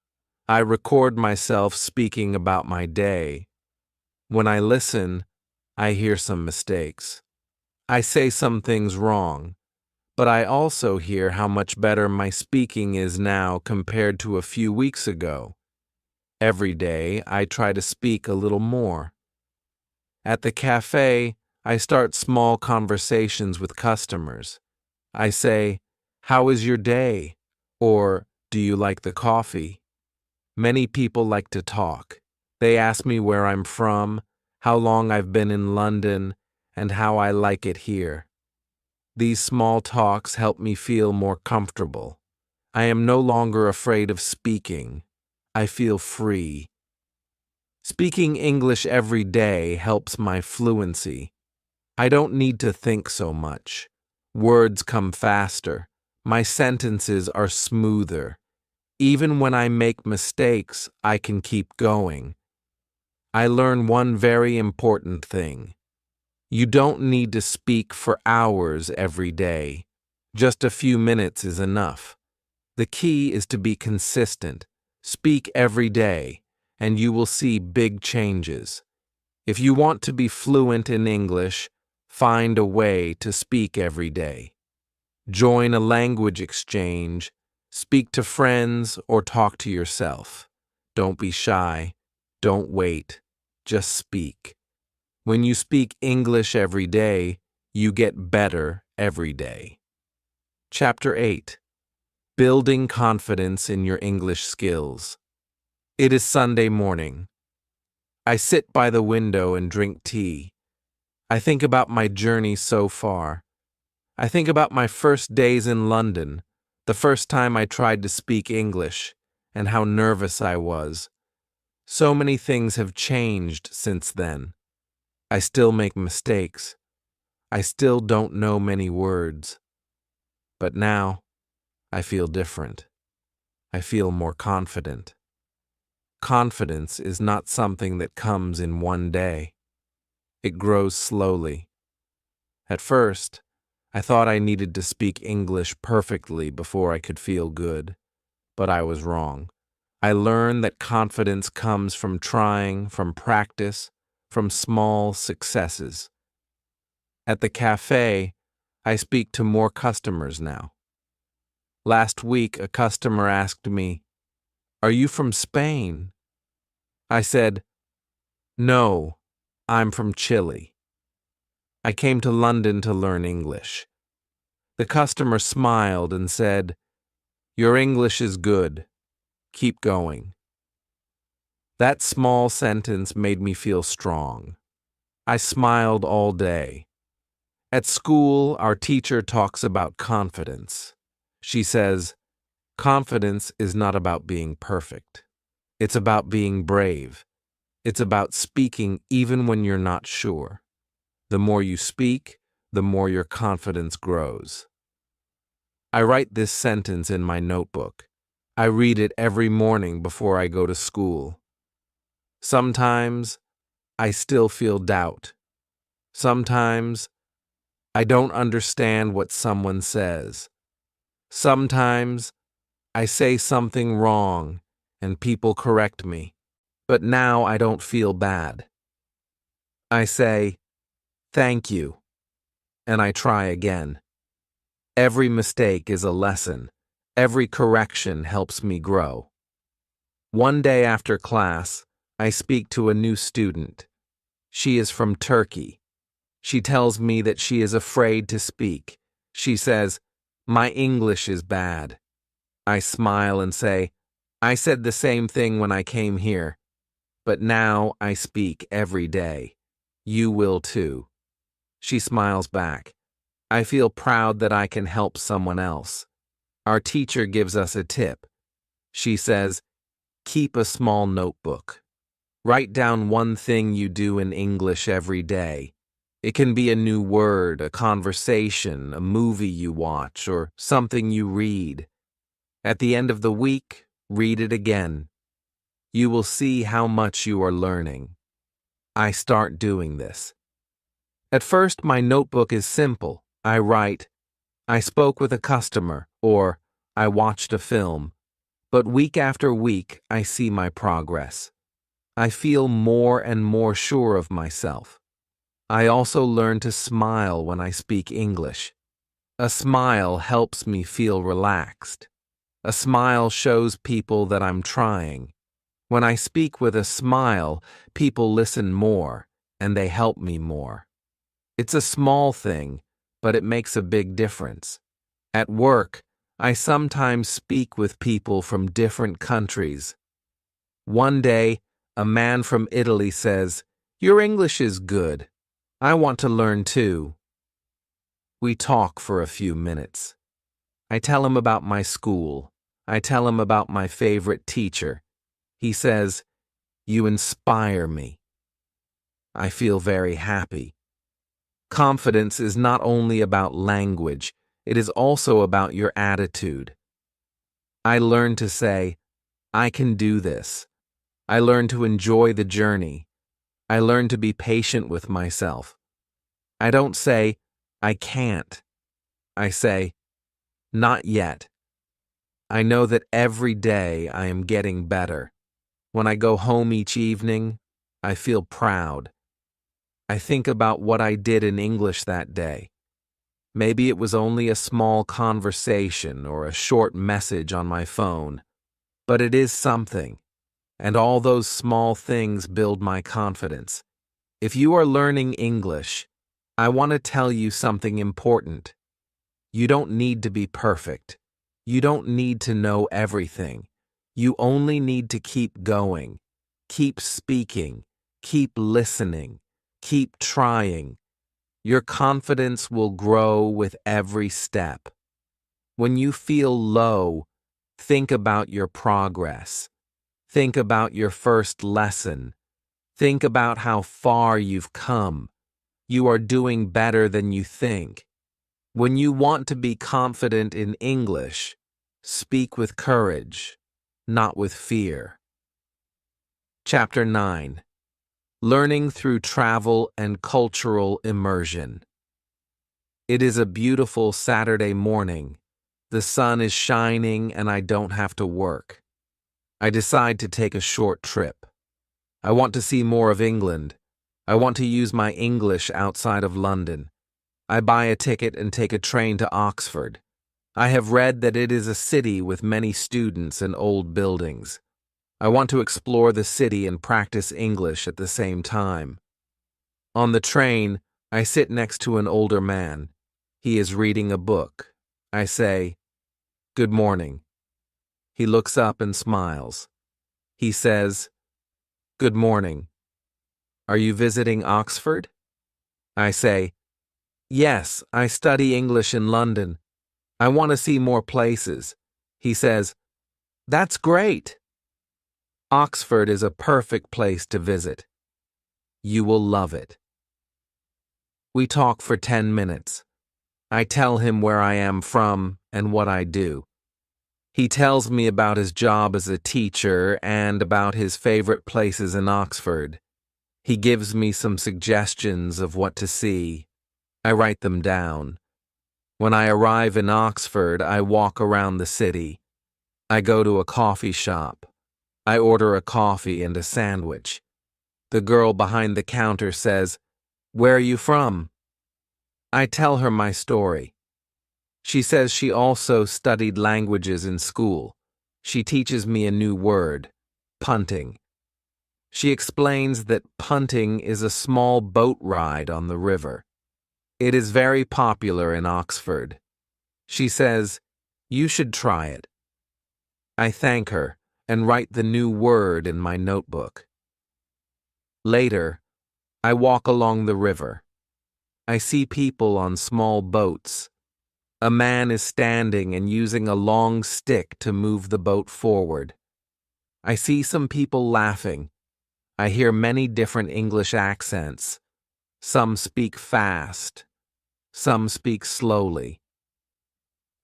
I record myself speaking about my day. When I listen, I hear some mistakes. I say some things wrong, but I also hear how much better my speaking is now compared to a few weeks ago. Every day, I try to speak a little more. At the cafe, I start small conversations with customers. I say, "How is your day?" Or, "Do you like the coffee?" Many people like to talk. They ask me where I'm from, how long I've been in London, and how I like it here. These small talks help me feel more comfortable. I am no longer afraid of speaking. I feel free. Speaking English every day helps my fluency. I don't need to think so much. Words come faster. My sentences are smoother. Even when I make mistakes, I can keep going. I learn one very important thing. You don't need to speak for hours every day. Just a few minutes is enough. The key is to be consistent. Speak every day, and you will see big changes. If you want to be fluent in English, find a way to speak every day. Join a language exchange, speak to friends, or talk to yourself. Don't be shy. Don't wait. Just speak. When you speak English every day, you get better every day. Chapter 8. Building confidence in your English skills. It is Sunday morning. I sit by the window and drink tea. I think about my journey so far. I think about my first days in London, the first time I tried to speak English, and how nervous I was. So many things have changed since then. I still make mistakes. I still don't know many words. But now, I feel different. I feel more confident. Confidence is not something that comes in one day. It grows slowly. At first, I thought I needed to speak English perfectly before I could feel good, but I was wrong. I learned that confidence comes from trying, from practice, from small successes. At the cafe, I speak to more customers now. Last week, a customer asked me, "Are you from Spain?" I said, "No, I'm from Chile. I came to London to learn English." The customer smiled and said, "Your English is good. Keep going." That small sentence made me feel strong. I smiled all day. At school, our teacher talks about confidence. She says, confidence is not about being perfect. It's about being brave. It's about speaking even when you're not sure. The more you speak, the more your confidence grows. I write this sentence in my notebook. I read it every morning before I go to school. Sometimes I still feel doubt. Sometimes I don't understand what someone says. Sometimes I say something wrong and people correct me, but now I don't feel bad. I say, "Thank you," and I try again. Every mistake is a lesson. Every correction helps me grow. One day after class, I speak to a new student. She is from Turkey. She tells me that she is afraid to speak. She says, "My English is bad." I smile and say, "I said the same thing when I came here, but now I speak every day. You will too." She smiles back. I feel proud that I can help someone else. Our teacher gives us a tip. She says, keep a small notebook. Write down one thing you do in English every day. It can be a new word, a conversation, a movie you watch, or something you read. At the end of the week, read it again. You will see how much you are learning. I start doing this. At first, my notebook is simple. I write, "I spoke with a customer," or "I watched a film." But week after week, I see my progress. I feel more and more sure of myself. I also learn to smile when I speak English. A smile helps me feel relaxed. A smile shows people that I'm trying. When I speak with a smile, people listen more, and they help me more. It's a small thing, but it makes a big difference. At work, I sometimes speak with people from different countries. One day, a man from Italy says, "Your English is good. I want to learn too." We talk for a few minutes. I tell him about my school. I tell him about my favorite teacher. He says, "You inspire me." I feel very happy. Confidence is not only about language, it is also about your attitude. I learn to say, I can do this. I learn to enjoy the journey. I learn to be patient with myself. I don't say, I can't. I say, not yet. I know that every day I am getting better. When I go home each evening, I feel proud. I think about what I did in English that day. Maybe it was only a small conversation or a short message on my phone, but it is something, and all those small things build my confidence. If you are learning English, I want to tell you something important. You don't need to be perfect. You don't need to know everything. You only need to keep going, keep speaking, keep listening, keep trying. Your confidence will grow with every step. When you feel low, think about your progress. Think about your first lesson. Think about how far you've come. You are doing better than you think. When you want to be confident in English, speak with courage, not with fear. Chapter 9. Learning through travel and cultural immersion. It is a beautiful Saturday morning. The sun is shining and I don't have to work. I decide to take a short trip. I want to see more of England. I want to use my English outside of London. I buy a ticket and take a train to Oxford. I have read that it is a city with many students and old buildings. I want to explore the city and practice English at the same time. On the train, I sit next to an older man. He is reading a book. I say, "Good morning." He looks up and smiles. He says, "Good morning. Are you visiting Oxford?" I say, "Yes, I study English in London. I want to see more places." He says, "That's great. Oxford is a perfect place to visit. You will love it." We talk for 10 minutes. I tell him where I am from and what I do. He tells me about his job as a teacher and about his favorite places in Oxford. He gives me some suggestions of what to see. I write them down. When I arrive in Oxford, I walk around the city. I go to a coffee shop. I order a coffee and a sandwich. The girl behind the counter says, "Where are you from?" I tell her my story. She says she also studied languages in school. She teaches me a new word, punting. She explains that punting is a small boat ride on the river. It is very popular in Oxford. She says, "You should try it." I thank her and write the new word in my notebook. Later, I walk along the river. I see people on small boats. A man is standing and using a long stick to move the boat forward. I see some people laughing. I hear many different English accents. Some speak fast. Some speak slowly.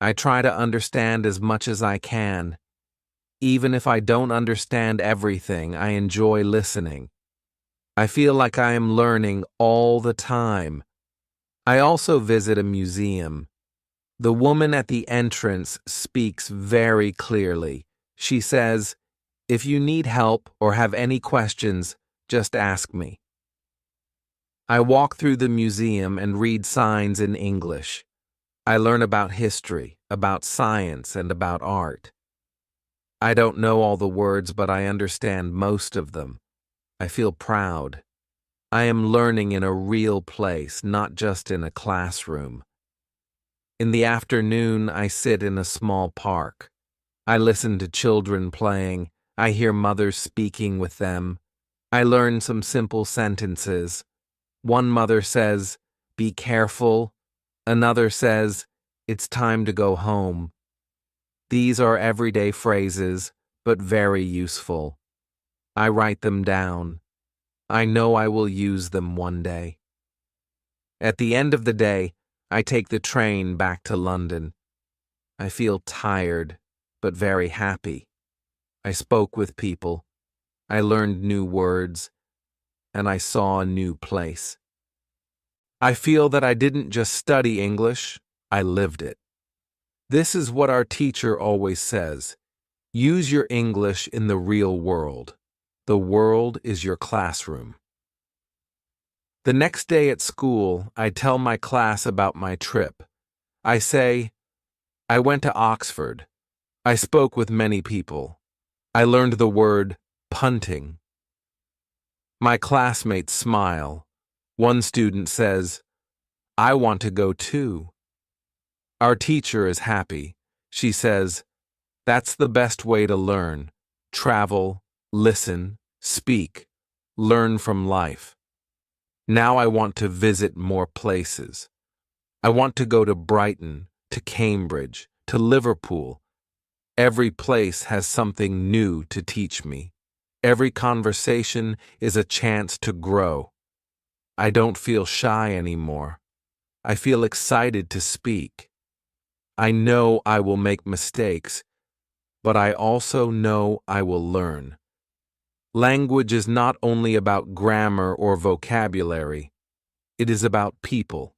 I try to understand as much as I can. Even if I don't understand everything, I enjoy listening. I feel like I am learning all the time. I also visit a museum. The woman at the entrance speaks very clearly. She says, "If you need help or have any questions, just ask me." I walk through the museum and read signs in English. I learn about history, about science, and about art. I don't know all the words, but I understand most of them. I feel proud. I am learning in a real place, not just in a classroom. In the afternoon, I sit in a small park. I listen to children playing. I hear mothers speaking with them. I learn some simple sentences. One mother says, "Be careful." Another says, "It's time to go home." These are everyday phrases, but very useful. I write them down. I know I will use them one day. At the end of the day, I take the train back to London. I feel tired, but very happy. I spoke with people, I learned new words, and I saw a new place. I feel that I didn't just study English, I lived it. This is what our teacher always says: use your English in the real world. The world is your classroom. The next day at school, I tell my class about my trip. I say, I went to Oxford. I spoke with many people. I learned the word punting. My classmates smile. One student says, I want to go too. Our teacher is happy. She says, that's the best way to learn. Travel, listen, speak, learn from life. Now I want to visit more places. I want to go to Brighton, to Cambridge, to Liverpool. Every place has something new to teach me. Every conversation is a chance to grow. I don't feel shy anymore. I feel excited to speak. I know I will make mistakes, but I also know I will learn. Language is not only about grammar or vocabulary. It is about people.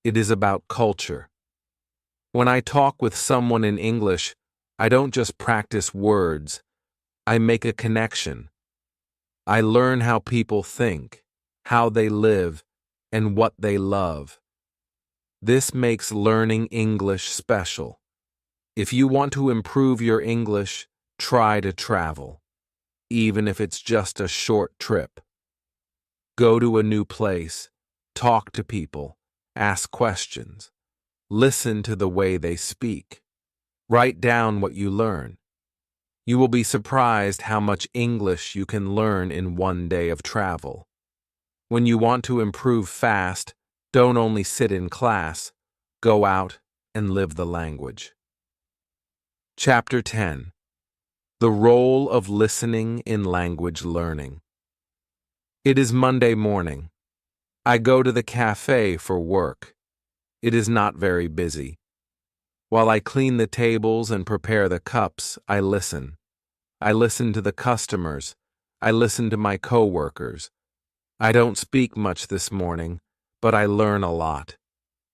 It is about culture. When I talk with someone in English, I don't just practice words. I make a connection. I learn how people think, how they live, and what they love. This makes learning English special. If you want to improve your English, try to travel, even if it's just a short trip. Go to a new place, talk to people, ask questions, listen to the way they speak. Write down what you learn. You will be surprised how much English you can learn in one day of travel. When you want to improve fast, don't only sit in class, go out and live the language. Chapter 10. The Role of Listening in Language Learning. It is Monday morning. I go to the cafe for work. It is not very busy. While I clean the tables and prepare the cups, I listen. I listen to the customers. I listen to my coworkers. I don't speak much this morning, but I learn a lot.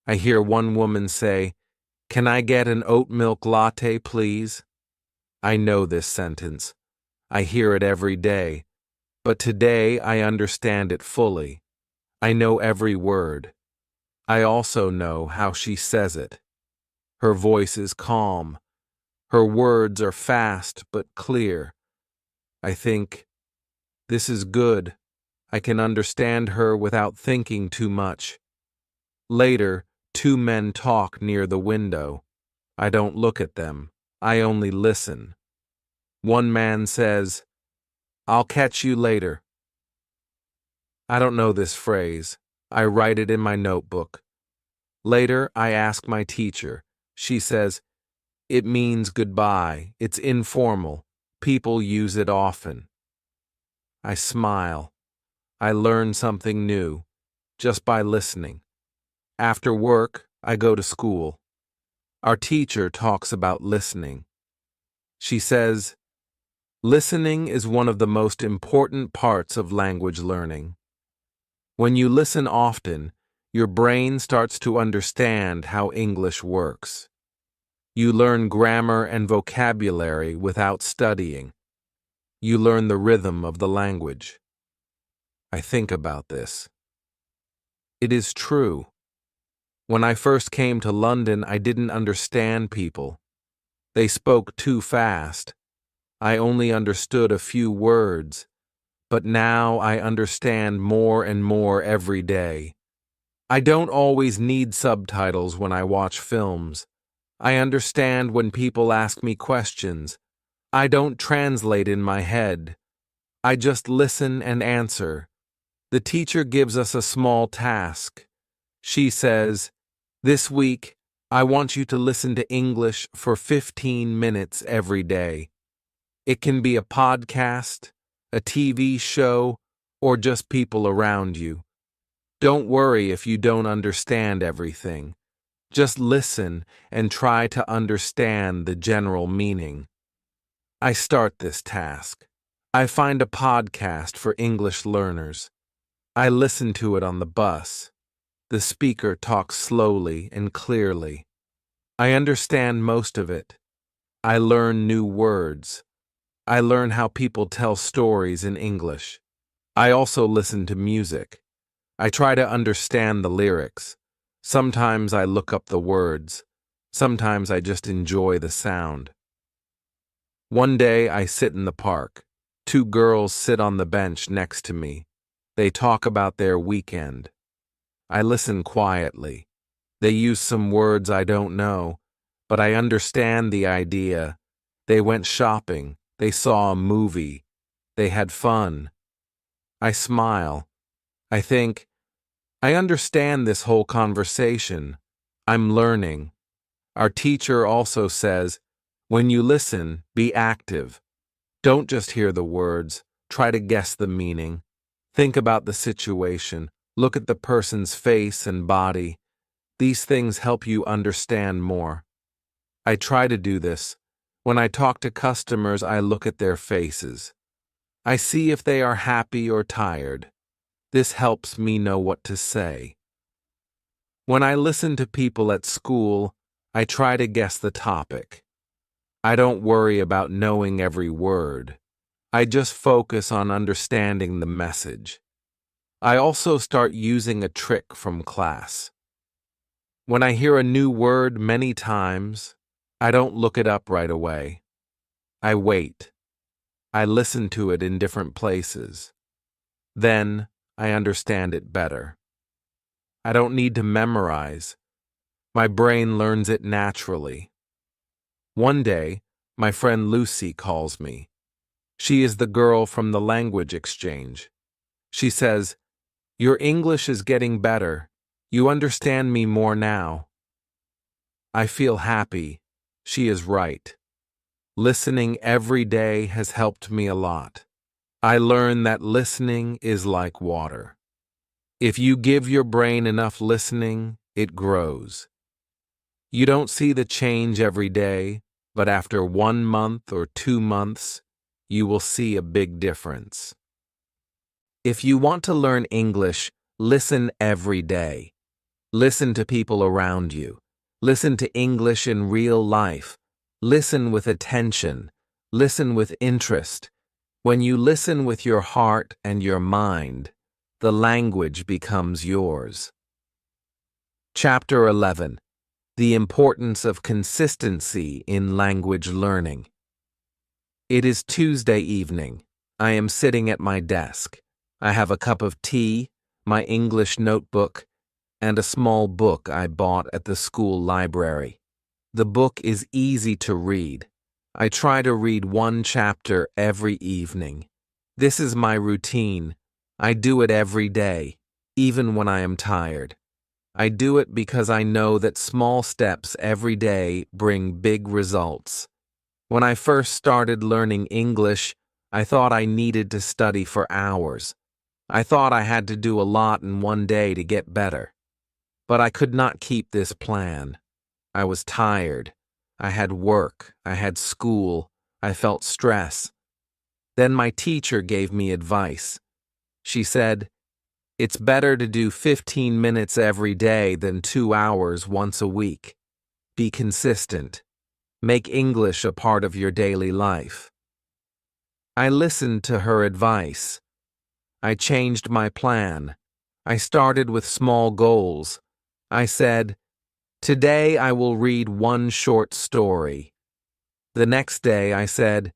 I hear one woman say, "Can I get an oat milk latte, please?" I know this sentence. I hear it every day, but today I understand it fully. I know every word. I also know how she says it. Her voice is calm. Her words are fast but clear. I think, this is good. I can understand her without thinking too much. Later, two men talk near the window. I don't look at them. I only listen. One man says, "I'll catch you later." I don't know this phrase. I write it in my notebook. Later, I ask my teacher. She says, "It means goodbye. It's informal. People use it often." I smile. I learn something new, just by listening. After work, I go to school. Our teacher talks about listening. She says, listening is one of the most important parts of language learning. When you listen often, your brain starts to understand how English works. You learn grammar and vocabulary without studying. You learn the rhythm of the language. I think about this. It is true. When I first came to London, I didn't understand people. They spoke too fast. I only understood a few words, but now I understand more and more every day. I don't always need subtitles when I watch films. I understand when people ask me questions. I don't translate in my head. I just listen and answer. The teacher gives us a small task. She says, "This week, I want you to listen to English for 15 minutes every day." It can be a podcast, a TV show, or just people around you. Don't worry if you don't understand everything. Just listen and try to understand the general meaning. I start this task. I find a podcast for English learners. I listen to it on the bus. The speaker talks slowly and clearly. I understand most of it. I learn new words. I learn how people tell stories in English. I also listen to music. I try to understand the lyrics. Sometimes I look up the words. Sometimes I just enjoy the sound. One day I sit in the park. Two girls sit on the bench next to me. They talk about their weekend. I listen quietly. They use some words I don't know, but I understand the idea. They went shopping. They saw a movie. They had fun. I smile. I think, I understand this whole conversation. I'm learning. Our teacher also says, when you listen, be active. Don't just hear the words. Try to guess the meaning. Think about the situation. Look at the person's face and body. These things help you understand more. I try to do this. When I talk to customers, I look at their faces. I see if they are happy or tired. This helps me know what to say. When I listen to people at school, I try to guess the topic. I don't worry about knowing every word. I just focus on understanding the message. I also start using a trick from class. When I hear a new word many times, I don't look it up right away. I wait. I listen to it in different places. Then I understand it better. I don't need to memorize. My brain learns it naturally. One day, my friend Lucy calls me. She is the girl from the language exchange. She says, "Your English is getting better. You understand me more now." I feel happy. She is right. Listening every day has helped me a lot. I learned that listening is like water. If you give your brain enough listening, it grows. You don't see the change every day, but after 1 month or 2 months, you will see a big difference. If you want to learn English, listen every day. Listen to people around you. Listen to English in real life. Listen with attention. Listen with interest. When you listen with your heart and your mind, the language becomes yours. Chapter 11. The importance of consistency in language learning. It is Tuesday evening. I am sitting at my desk. I have a cup of tea, my English notebook, and a small book I bought at the school library. The book is easy to read. I try to read 1 chapter every evening. This is my routine. I do it every day, even when I am tired. I do it because I know that small steps every day bring big results. When I first started learning English, I thought I needed to study for hours. I thought I had to do a lot in one day to get better. But I could not keep this plan. I was tired. I had work. I had school. I felt stress. Then my teacher gave me advice. She said, "It's better to do 15 minutes every day than 2 hours once a week. Be consistent. Make English a part of your daily life." I listened to her advice. I changed my plan. I started with small goals. I said, "Today I will read 1 short story." The next day I said,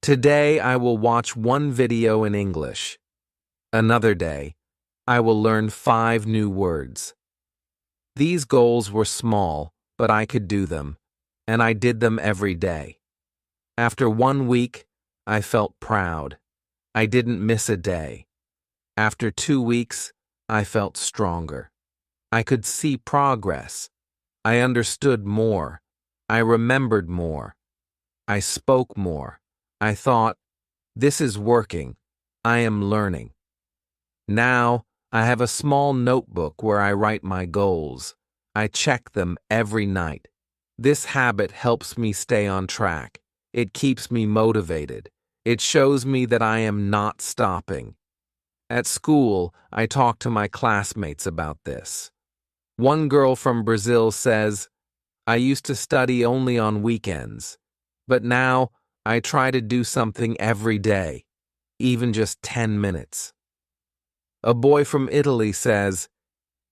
"Today I will watch 1 video in English." Another day, I will learn 5 new words. These goals were small, but I could do them, and I did them every day. After 1 week, I felt proud. I didn't miss a day. After 2 weeks, I felt stronger. I could see progress. I understood more. I remembered more. I spoke more. I thought, this is working. I am learning. Now, I have a small notebook where I write my goals. I check them every night. This habit helps me stay on track. It keeps me motivated. It shows me that I am not stopping. At school, I talk to my classmates about this. One girl from Brazil says, I used to study only on weekends, but now I try to do something every day, even just 10 minutes. A boy from Italy says,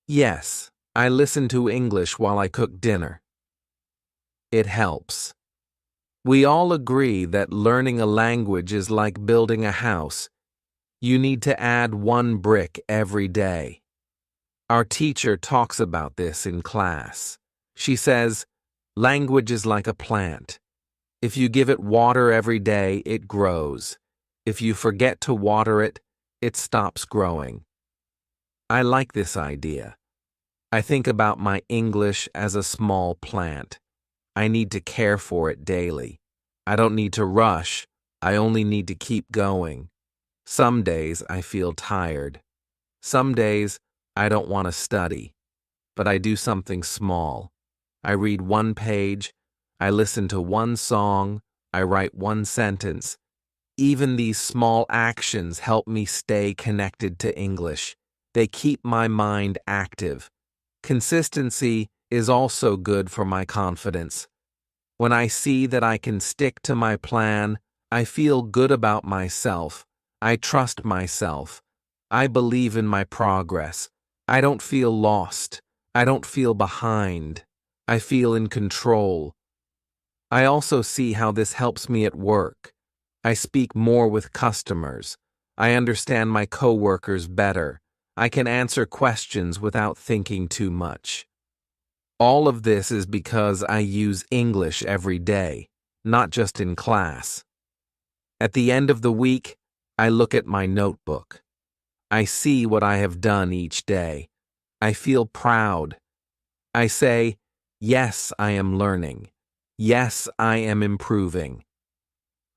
yes, I listen to English while I cook dinner. It helps. We all agree that learning a language is like building a house. You need to add one brick every day. Our teacher talks about this in class. She says, language is like a plant. If you give it water every day, it grows. If you forget to water it, it stops growing. I like this idea. I think about my English as a small plant. I need to care for it daily. I don't need to rush. I only need to keep going. Some days I feel tired. Some days I don't want to study, but I do something small. I read one page, I listen to one song, I write one sentence. Even these small actions help me stay connected to English. They keep my mind active. Consistency is also good for my confidence. When I see that I can stick to my plan, I feel good about myself. I trust myself. I believe in my progress. I don't feel lost. I don't feel behind. I feel in control. I also see how this helps me at work. I speak more with customers. I understand my coworkers better. I can answer questions without thinking too much. All of this is because I use English every day, not just in class. At the end of the week, I look at my notebook. I see what I have done each day. I feel proud. I say, yes, I am learning. Yes, I am improving.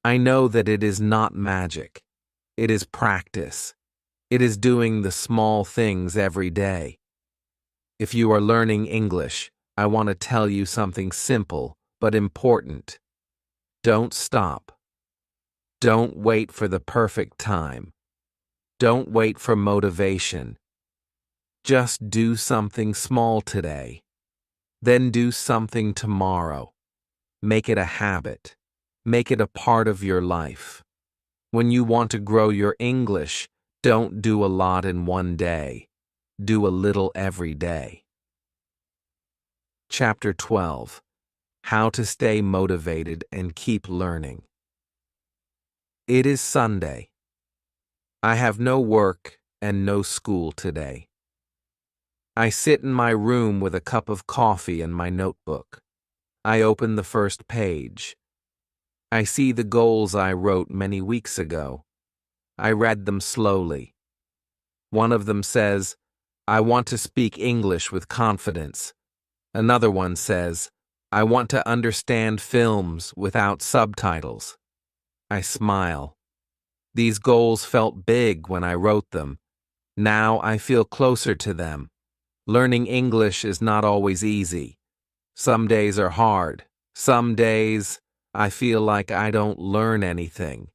I know that it is not magic. It is practice. It is doing the small things every day. If you are learning English, I want to tell you something simple but important. Don't stop. Don't wait for the perfect time. Don't wait for motivation. Just do something small today. Then do something tomorrow. Make it a habit. Make it a part of your life. When you want to grow your English, don't do a lot in one day. Do a little every day. Chapter 12. How to stay motivated and keep learning. It is Sunday. I have no work and no school today. I sit in my room with a cup of coffee and my notebook. I open the first page. I see the goals I wrote many weeks ago. I read them slowly. One of them says, I want to speak English with confidence. Another one says, I want to understand films without subtitles. I smile. These goals felt big when I wrote them. Now I feel closer to them. Learning English is not always easy. Some days are hard. Some days I feel like I don't learn anything.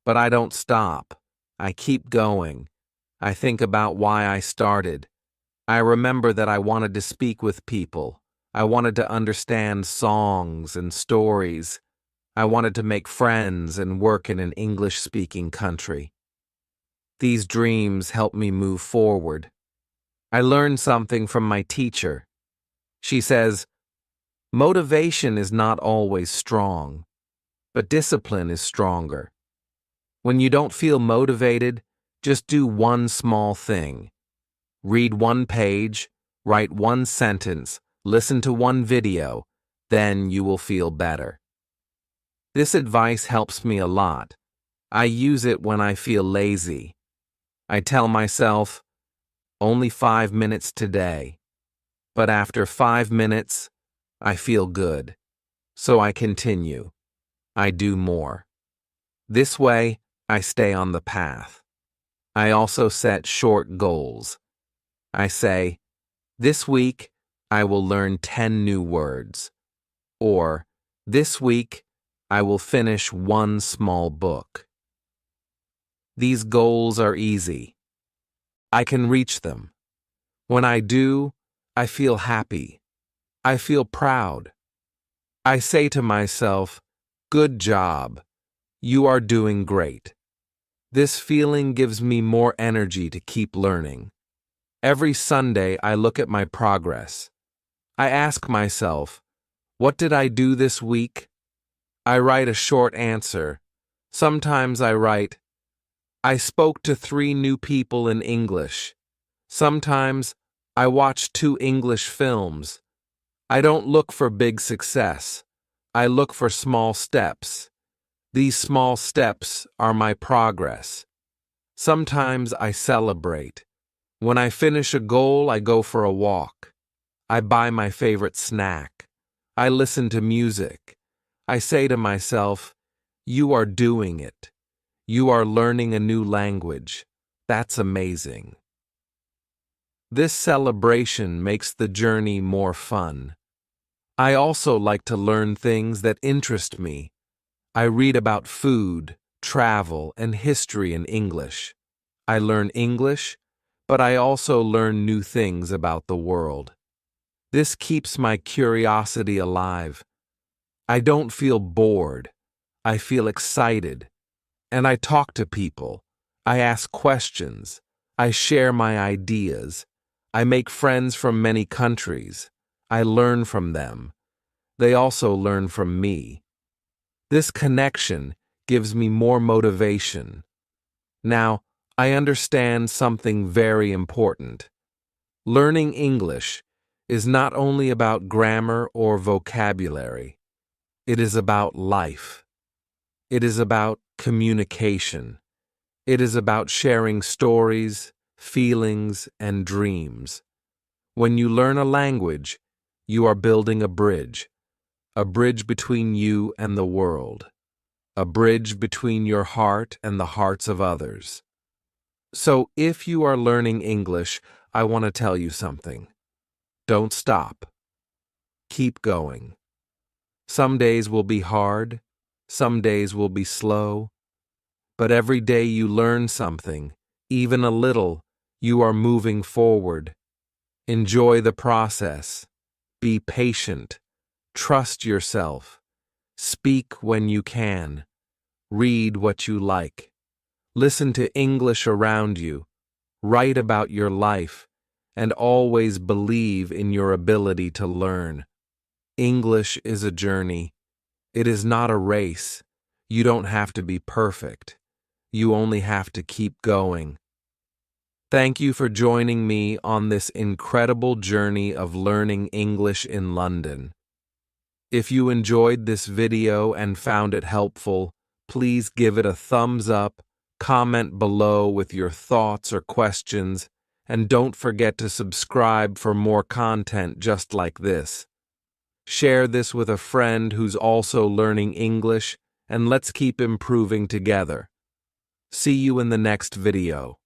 But I don't stop. I keep going. I think about why I started. I remember that I wanted to speak with people. I wanted to understand songs and stories. I wanted to make friends and work in an English-speaking country. These dreams help me move forward. I learned something from my teacher. She says, motivation is not always strong, but discipline is stronger. When you don't feel motivated, just do one small thing. Read one page, write one sentence, listen to one video, then you will feel better. This advice helps me a lot. I use it when I feel lazy. I tell myself, only 5 minutes today. But after 5 minutes, I feel good. So I continue. I do more. This way, I stay on the path. I also set short goals. I say, this week, I will learn 10 new words. Or, this week, I will finish one small book. These goals are easy. I can reach them. When I do, I feel happy. I feel proud. I say to myself, good job. You are doing great. This feeling gives me more energy to keep learning. Every Sunday, I look at my progress. I ask myself, what did I do this week? I write a short answer. Sometimes I write, I spoke to 3 new people in English. Sometimes I watched 2 English films. I don't look for big success. I look for small steps. These small steps are my progress. Sometimes I celebrate. When I finish a goal, I go for a walk. I buy my favorite snack. I listen to music. I say to myself, you are doing it. You are learning a new language. That's amazing. This celebration makes the journey more fun. I also like to learn things that interest me. I read about food, travel, and history in English. I learn English, but I also learn new things about the world. This keeps my curiosity alive. I don't feel bored. I feel excited. And I talk to people. I ask questions. I share my ideas. I make friends from many countries. I learn from them. They also learn from me. This connection gives me more motivation. Now, I understand something very important. Learning English is not only about grammar or vocabulary. It is about life. It is about communication. It is about sharing stories, feelings, and dreams. When you learn a language, you are building a bridge between you and the world, a bridge between your heart and the hearts of others. So if you are learning English, I want to tell you something. Don't stop. Keep going. Some days will be hard, some days will be slow, but every day you learn something, even a little, you are moving forward. Enjoy the process. Be patient. Trust yourself. Speak when you can. Read what you like. Listen to English around you. Write about your life. And always believe in your ability to learn. English is a journey. It is not a race. You don't have to be perfect. You only have to keep going. Thank you for joining me on this incredible journey of learning English in London. If you enjoyed this video and found it helpful, please give it a thumbs up, comment below with your thoughts or questions, and don't forget to subscribe for more content just like this. Share this with a friend who's also learning English, and let's keep improving together. See you in the next video.